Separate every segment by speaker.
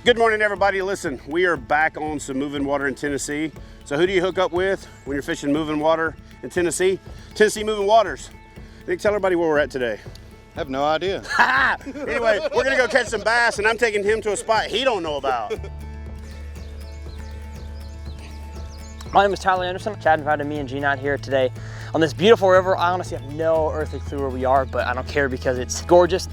Speaker 1: Good morning, everybody. Listen, we are back on some moving water in Tennessee. So who do you hook up with when you're fishing moving water in Tennessee? Tennessee Moving Waters. Nick, tell everybody where we're at today.
Speaker 2: I have no idea.
Speaker 1: Anyway, we're gonna go catch some bass, and I'm taking him to a spot he don't know about.
Speaker 3: My name is Tyler Anderson. Chad invited me and Gene out here today on this beautiful river. I honestly have no earthly clue where we are, but I don't care because it's gorgeous.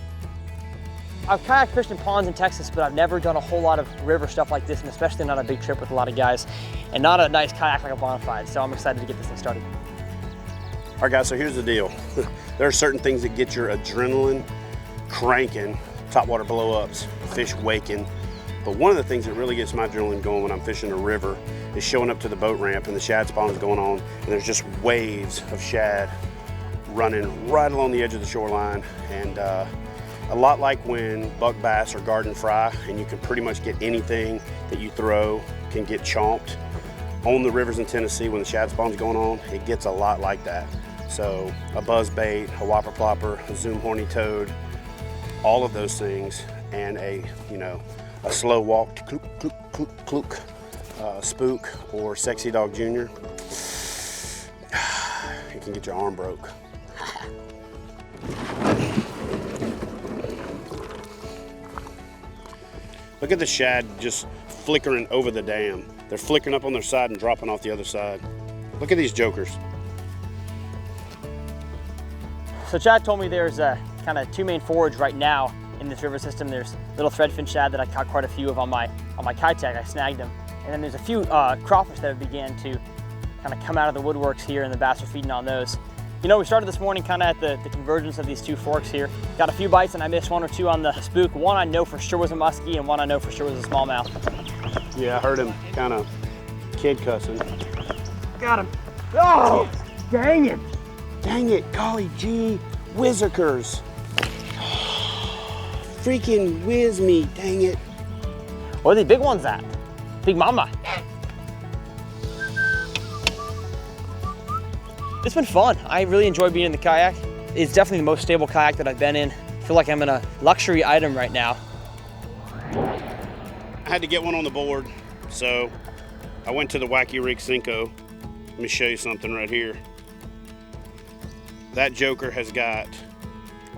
Speaker 3: I've kayak fished in ponds in Texas, but I've never done a whole lot of river stuff like this, and especially not a big trip with a lot of guys, and not a nice kayak like a bonafide. So I'm excited to get this thing started.
Speaker 1: All right, guys, so here's the deal. There are certain things that get your adrenaline cranking, topwater blow-ups, fish waking. But one of the things that really gets my adrenaline going when I'm fishing a river is showing up to the boat ramp and the shad spawn is going on, and there's just waves of shad running right along the edge of the shoreline. And a lot like when buck bass or garden fry, and you can pretty much get anything that you throw can get chomped. On the rivers in Tennessee, when the shad spawn's going on, it gets a lot like that. So a buzz bait, a whopper plopper, a zoom horny toad, all of those things, and a slow walk, clook, clook, clook, clook, spook or sexy dog junior, it can get your arm broke. Look at the shad just flickering over the dam. They're flickering up on their side and dropping off the other side. Look at these jokers.
Speaker 3: So Chad told me there's kind of two main forage right now in this river system. There's little threadfin shad that I caught quite a few of on my Kayak. I snagged them. And then there's a few crawfish that have began to kind of come out of the woodworks here, and the bass are feeding on those. You know, we started this morning kind of at the convergence of these two forks here. Got a few bites, and I missed one or two on the spook. One I know for sure was a muskie, and one I know for sure was a smallmouth.
Speaker 1: Yeah, I heard him kind of kid cussing.
Speaker 3: Got him. Oh, dang it.
Speaker 1: Dang it, golly gee, whizzikers. Freaking whiz me, dang it.
Speaker 3: Where are the big ones at? Big mama. It's been fun. I really enjoy being in the kayak. It's definitely the most stable kayak that I've been in. I feel like I'm in a luxury item right now.
Speaker 1: I had to get one on the board, so I went to the Wacky Rig Cinco. Let me show you something right here. That joker has got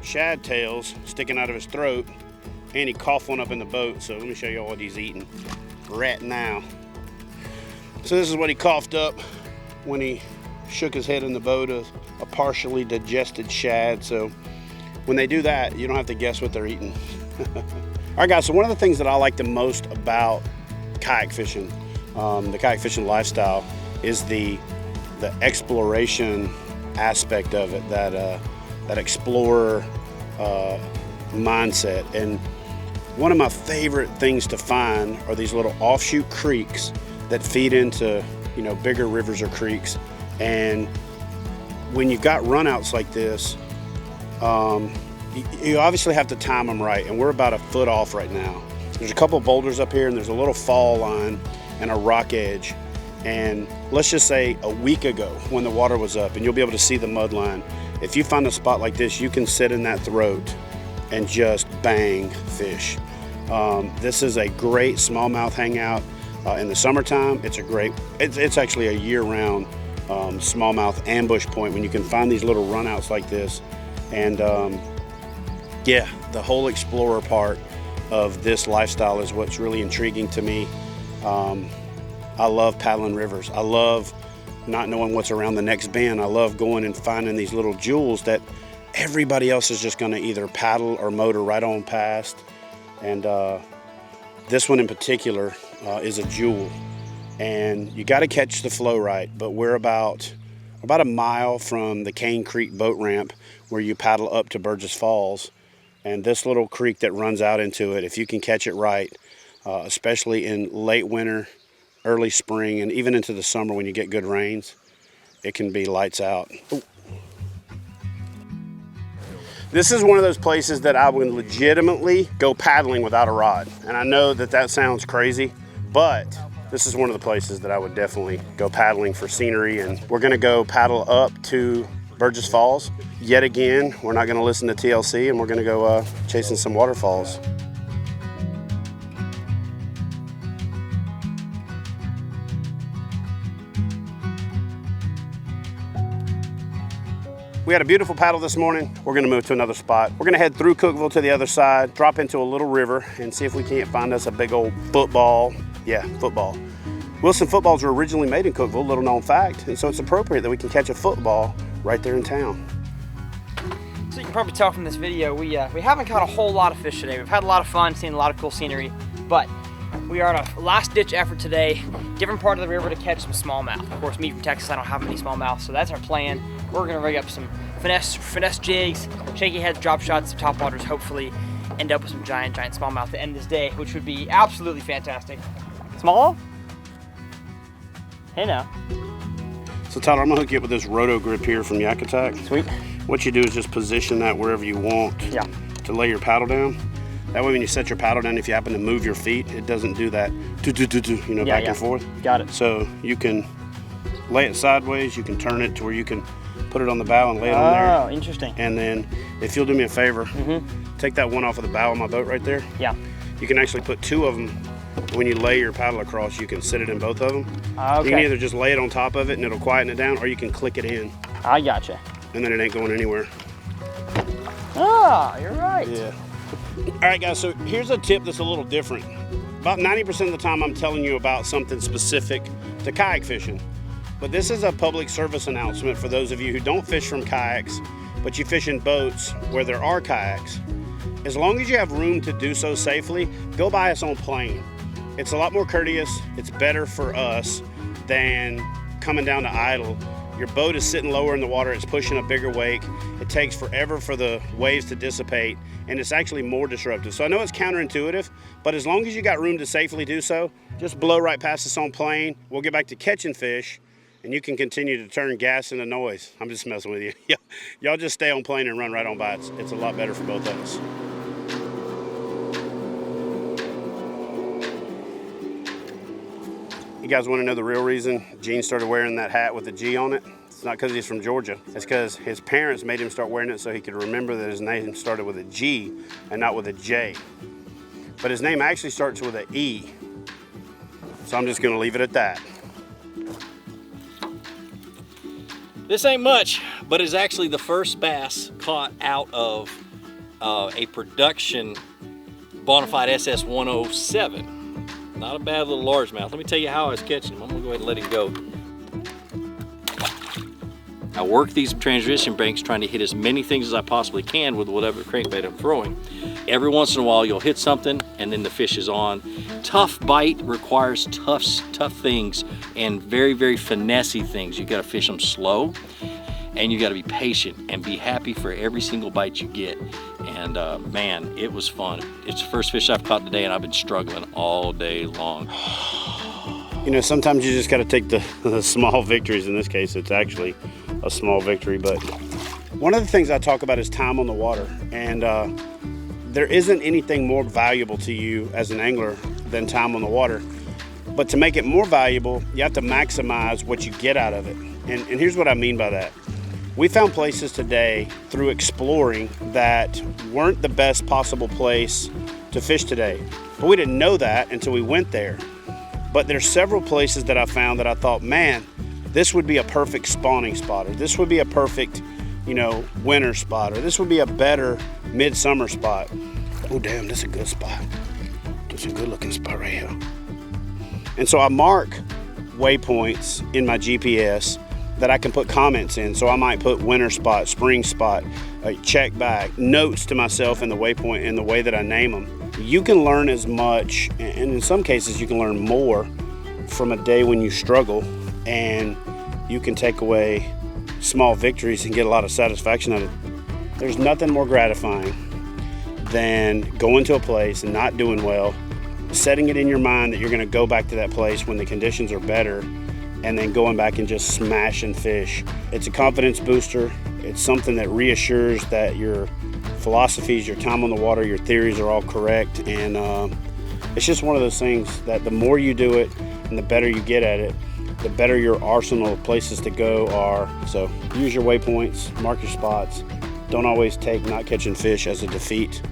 Speaker 1: shad tails sticking out of his throat, and he coughed one up in the boat, so let me show you what he's eating right now. So this is what he coughed up when he shook his head in the boat, a partially digested shad. So when they do that, you don't have to guess what they're eating. All right, guys, so one of the things that I like the most about kayak fishing, the kayak fishing lifestyle, is the exploration aspect of it, that explorer mindset. And one of my favorite things to find are these little offshoot creeks that feed into bigger rivers or creeks. And when you've got runouts like this, you obviously have to time them right, and we're about a foot off right now. There's a couple boulders up here, and there's a little fall line and a rock edge. And let's just say a week ago when the water was up, and you'll be able to see the mud line, if you find a spot like this, you can sit in that throat and just bang fish. This is a great smallmouth hangout in the summertime. It's actually a year-round smallmouth ambush point when you can find these little runouts like this. And yeah, the whole explorer part of this lifestyle is what's really intriguing to me. I love paddling rivers. I love not knowing what's around the next bend. I love going and finding these little jewels that everybody else is just gonna either paddle or motor right on past. And this one in particular is a jewel. And you gotta catch the flow right, but we're about a mile from the Cane Creek boat ramp where you paddle up to Burgess Falls. And this little creek that runs out into it, if you can catch it right, especially in late winter, early spring, and even into the summer when you get good rains, it can be lights out. Ooh. This is one of those places that I would legitimately go paddling without a rod. And I know that sounds crazy, but this is one of the places that I would definitely go paddling for scenery. And we're gonna go paddle up to Burgess Falls. Yet again, we're not gonna listen to TLC, and we're gonna go chasing some waterfalls. We had a beautiful paddle this morning. We're gonna move to another spot. We're gonna head through Cookeville to the other side, drop into a little river, and see if we can't find us a big old football. Yeah, football. Wilson footballs were originally made in Cookeville, little known fact, and so it's appropriate that we can catch a football right there in town.
Speaker 3: So you can probably tell from this video, we haven't caught a whole lot of fish today. We've had a lot of fun, seen a lot of cool scenery, but we are on a last-ditch effort today, different part of the river to catch some smallmouth. Of course, me from Texas, I don't have any smallmouth, so that's our plan. We're gonna rig up some finesse jigs, shaky heads, drop shots, some topwaters, hopefully end up with some giant smallmouth at the end of this day, which would be absolutely fantastic. Small? Hey now.
Speaker 1: So Tyler, I'm gonna hook you up with this roto grip here from Yak Attack.
Speaker 3: Sweet.
Speaker 1: What you do is just position that wherever you want to lay your paddle down. That way when you set your paddle down, if you happen to move your feet, it doesn't do that, back and forth.
Speaker 3: Got it.
Speaker 1: So you can lay it sideways, you can turn it to where you can put it on the bow and lay it on there.
Speaker 3: Oh, interesting.
Speaker 1: And then if you'll do me a favor, take that one off of the bow of my boat right there.
Speaker 3: Yeah.
Speaker 1: You can actually put two of them. When you lay your paddle across, you can sit it in both of them.
Speaker 3: Okay.
Speaker 1: You can either just lay it on top of it and it'll quieten it down, or you can click it in.
Speaker 3: I gotcha.
Speaker 1: And then it ain't going anywhere.
Speaker 3: Ah, you're right.
Speaker 1: Yeah. All right, guys, so here's a tip that's a little different. About 90% of the time I'm telling you about something specific to kayak fishing. But this is a public service announcement for those of you who don't fish from kayaks, but you fish in boats where there are kayaks. As long as you have room to do so safely, go buy us on plane. It's a lot more courteous, it's better for us than coming down to idle. Your boat is sitting lower in the water, it's pushing a bigger wake. It takes forever for the waves to dissipate, and it's actually more disruptive. So I know it's counterintuitive, but as long as you got room to safely do so, just blow right past us on plane. We'll get back to catching fish, and you can continue to turn gas into noise. I'm just messing with you. Y'all just stay on plane and run right on by. It's a lot better for both of us. You guys want to know the real reason Gene started wearing that hat with a G on it? It's not because he's from Georgia. It's because his parents made him start wearing it so he could remember that his name started with a G and not with a J. But his name actually starts with an E. So I'm just going to leave it at that.
Speaker 2: This ain't much, but it's actually the first bass caught out of a production Bonafide SS 107. Not a bad little largemouth. Let me tell you how I was catching him. I'm gonna go ahead and let him go. I work these transition banks trying to hit as many things as I possibly can with whatever crankbait I'm throwing. Every once in a while you'll hit something and then the fish is on. Tough bite requires tough things and very, very finessey things. You gotta fish them slow and you gotta be patient and be happy for every single bite you get. And man, it was fun. It's the first fish I've caught today and I've been struggling all day long.
Speaker 1: You know, sometimes you just got to take the small victories. In this case, it's actually a small victory. But one of the things I talk about is time on the water. And there isn't anything more valuable to you as an angler than time on the water. But to make it more valuable, you have to maximize what you get out of it. And here's what I mean by that. We found places today through exploring that weren't the best possible place to fish today. But we didn't know that until we went there. But there's several places that I found that I thought, man, this would be a perfect spawning spot, or this would be a perfect, winter spot, or this would be a better midsummer spot. Oh damn, that's a good spot. That's a good looking spot right here. And so I mark waypoints in my GPS that I can put comments in. So I might put winter spot, spring spot, check back, notes to myself in the waypoint in the way that I name them. You can learn as much, and in some cases you can learn more from a day when you struggle, and you can take away small victories and get a lot of satisfaction out of it. There's nothing more gratifying than going to a place and not doing well, setting it in your mind that you're gonna go back to that place when the conditions are better, and then going back and just smashing fish. It's a confidence booster. It's something that reassures that your philosophies, your time on the water, your theories are all correct. And it's just one of those things that the more you do it and the better you get at it, the better your arsenal of places to go are. So use your waypoints, mark your spots. Don't always take not catching fish as a defeat.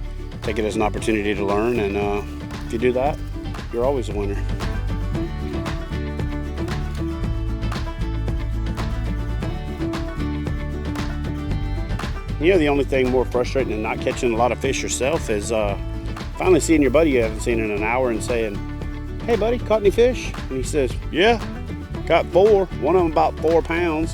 Speaker 1: Take it as an opportunity to learn. And if you do that, you're always a winner. You know, the only thing more frustrating than not catching a lot of fish yourself is finally seeing your buddy you haven't seen in an hour and saying, "Hey buddy, caught any fish?" And he says, "Yeah, got 4, one of them about 4 pounds."